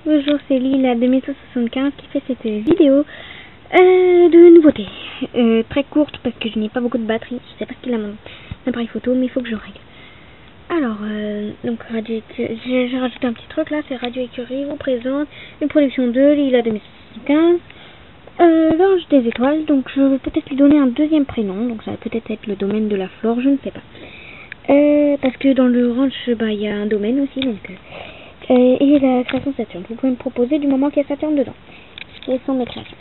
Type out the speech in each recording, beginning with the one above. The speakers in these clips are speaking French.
Bonjour, c'est Lila de 2175 qui fait cette vidéo de nouveauté. Très courte parce que je n'ai pas beaucoup de batterie. Je sais pas ce qu'il a mon appareil photo, mais il faut que je règle. Alors, donc j'ai rajouté un petit truc là, c'est Radio Écurie vous présente une production de Lila 2075. L'ange des étoiles, donc je vais peut-être lui donner un deuxième prénom, donc ça va peut-être être le domaine de la flore, je ne sais pas. Parce que dans le ranch, il y a un domaine aussi, donc... et la création Saturne. Vous pouvez me proposer du moment qu'il y a Saturne dedans. Quelles sont mes créations?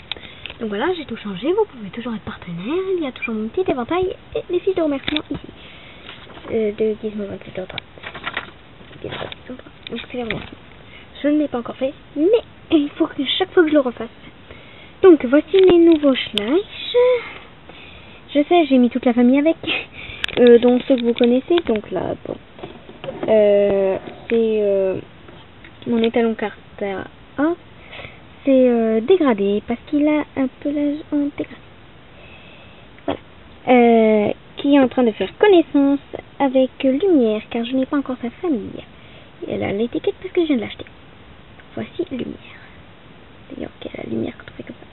Donc voilà, j'ai tout changé. Vous pouvez toujours être partenaire. Il y a toujours mon petit éventail et les fiches de remerciement ici. De Gizmo 2803. Donc c'est les remerciements. Je ne l'ai pas encore fait, mais il faut que chaque fois que je le refasse. Donc voici les nouveaux Schleich. Je sais, j'ai mis toute la famille avec. Dont ceux que vous connaissez. Donc là, bon. C'est... mon étalon Carter 1, c'est dégradé parce qu'il a un pelage en dégradé. Voilà. Qui est en train de faire connaissance avec Lumière, car je n'ai pas encore sa famille. Elle a l'étiquette parce que je viens de l'acheter. Voici Lumière. D'ailleurs, quelle Lumière quand on fait comme ça.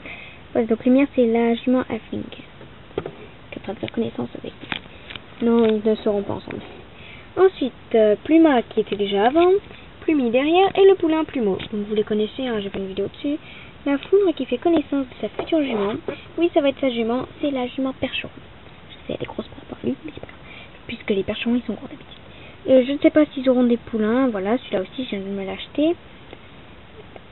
Voilà, donc Lumière, c'est la jument Halfling qui est en train de faire connaissance avec lui. Non, ils ne seront pas ensemble. Ensuite, Pluma qui était déjà avant. Plumi derrière et le poulain Plumeau. Donc vous les connaissez, hein, j'ai fait une vidéo dessus. La foudre qui fait connaissance de sa future jument. Oui, ça va être sa jument, c'est la jument Percheron. Je sais, elle est grosse par rapport à lui, mais c'est pas grave. Puisque les Percherons, ils sont gros d'habitude. Je ne sais pas s'ils auront des poulains. Voilà, celui-là aussi, je viens de me l'acheter.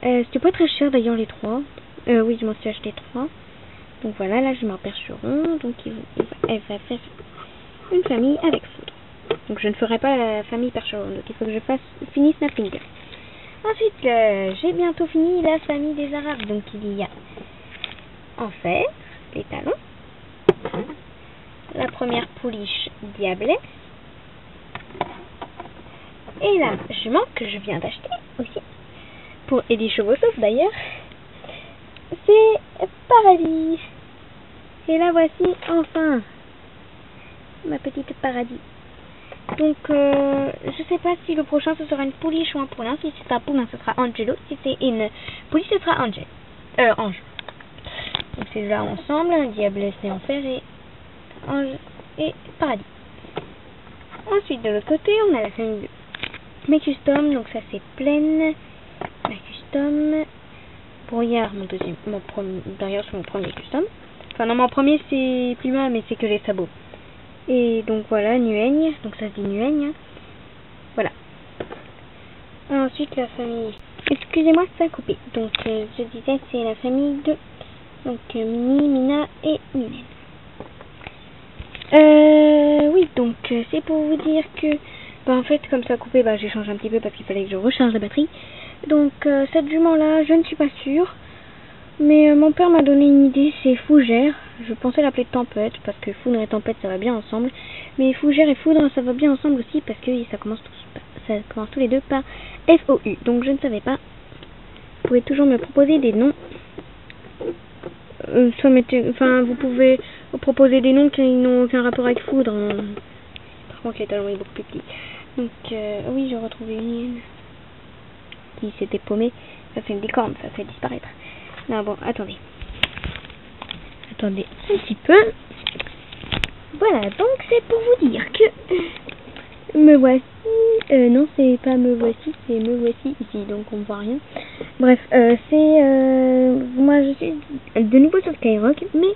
C'était pas très cher d'ailleurs, les trois. Oui, je m'en suis acheté 3. Donc voilà, la jument Percheron. Donc elle va faire une famille avec foudre. Donc je ne ferai pas la famille Percheron, donc il faut que je finisse ma famille. Ensuite, j'ai bientôt fini la famille des Arabes. Donc il y a en fer, les talons, la première pouliche Diablet, et la jument que je viens d'acheter aussi, pour Elie Chevausauf d'ailleurs, c'est Paradis. Et la voici enfin, ma petite Paradis. Donc, je sais pas si le prochain ce sera une pouliche ou un poulain. Si c'est un poulain, ce sera Angelo. Si c'est une pouliche, ce sera Ange. Donc, c'est là ensemble. Un Diablet, c'est Enfer et Ange et Paradis. Ensuite, de l'autre côté, on a la famille de mes custom. Donc, ça c'est Pleine. Ma custom. Brouillard, derrière, c'est mon premier custom. Enfin, non, mon premier c'est Pluma, mais c'est que les sabots. Et donc voilà, Nueigne, donc ça se dit Nueigne. Voilà. Ensuite la famille, excusez-moi ça a coupé. Donc je disais c'est la famille de donc Mini, Mina et Minen. Oui, donc c'est pour vous dire que en fait comme ça a coupé, j'ai changé un petit peu parce qu'il fallait que je recharge la batterie. Donc cette jument là, je ne suis pas sûre. Mais mon père m'a donné une idée, c'est Fougère. Je pensais l'appeler Tempête, parce que Foudre et Tempête ça va bien ensemble. Mais Fougère et Foudre ça va bien ensemble aussi, parce que ça commence tous les deux par F-O-U. Donc je ne savais pas. Vous pouvez toujours me proposer des noms. Vous pouvez proposer des noms qui n'ont aucun rapport avec Foudre. Par contre les talons est beaucoup plus petit. Donc oui, j'ai retrouvé une qui s'était paumée. Ça fait une licorne, ça fait disparaître. Non, bon, attendez un petit peu. Voilà, donc c'est pour vous dire que me voici. Non, c'est pas me voici, c'est me voici ici, donc on voit rien. Bref, moi je suis de nouveau sur Skyrock, mais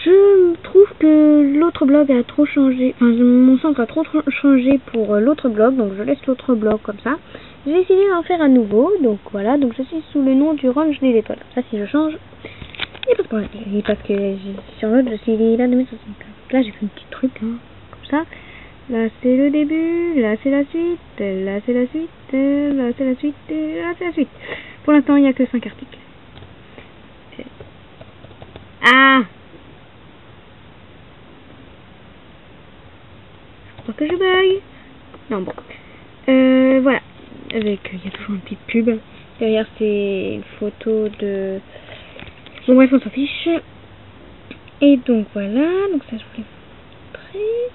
je trouve que l'autre blog a trop changé. Enfin, mon centre a trop changé pour l'autre blog, donc je laisse l'autre blog comme ça. J'ai décidé d'en faire un nouveau, donc voilà, donc je suis sous le nom du Ranch des étoiles. Ça, si je change, il n'y a pas de problème. Parce que sur l'autre, je suis là de mes 65. Là, j'ai fait un petit truc, hein, comme ça. Là, c'est le début, là, c'est la suite, là, c'est la suite, là, c'est la suite, là, c'est la suite. Pour l'instant, il n'y a que 5 articles. Ah! Je crois que je bug. Non, bon. Voilà. Avec, il y a toujours une petite pub. Derrière, c'est une photo de... Bon, bref, on s'en fiche. Et donc, voilà. Donc, ça, je voulais vous montrer.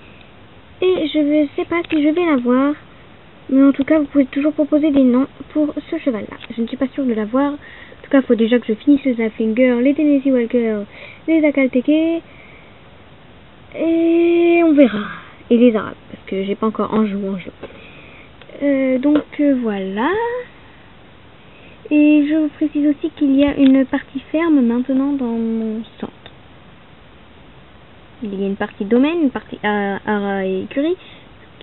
Et je ne sais pas si je vais la voir. Mais en tout cas, vous pouvez toujours proposer des noms pour ce cheval-là. Je ne suis pas sûre de l'avoir. En tout cas, il faut déjà que je finisse les Haflinger, les Tennessee Walker, les Akalteke. Et on verra. Et les Arabes, parce que j'ai pas encore un jeu. Donc voilà. Et je vous précise aussi qu'il y a une partie ferme maintenant dans mon centre. Il y a une partie domaine, une partie ara et écurie,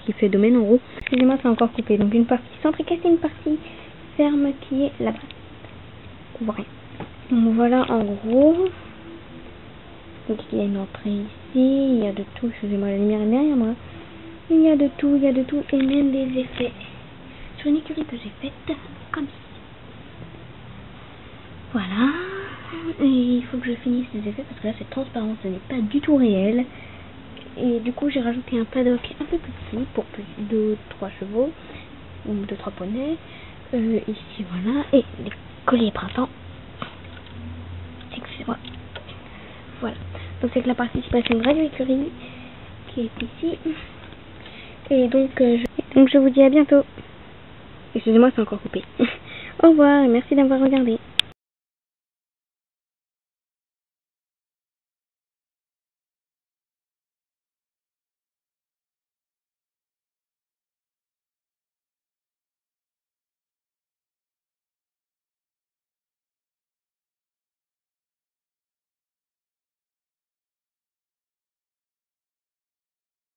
qui fait domaine en gros. Excusez-moi, c'est encore coupé. Donc une partie centre et une partie ferme qui est là-bas. Voilà. Donc voilà en gros. Donc il y a une entrée ici, il y a de tout. Excusez-moi, la lumière est derrière moi. Il y a de tout, et même des effets sur une écurie que j'ai faite comme ça. Voilà. Et il faut que je finisse les effets parce que là c'est transparent, ce n'est pas du tout réel. Et du coup j'ai rajouté un paddock un peu plus petit pour plus de 3 chevaux ou de 3 poneys. Ici voilà. Et les colliers printemps. Excusez-moi. Voilà. Donc c'est que la participation de Radio Écurie qui est ici. Et donc je vous dis à bientôt. Excusez-moi, c'est encore coupé. Au revoir et merci d'avoir regardé.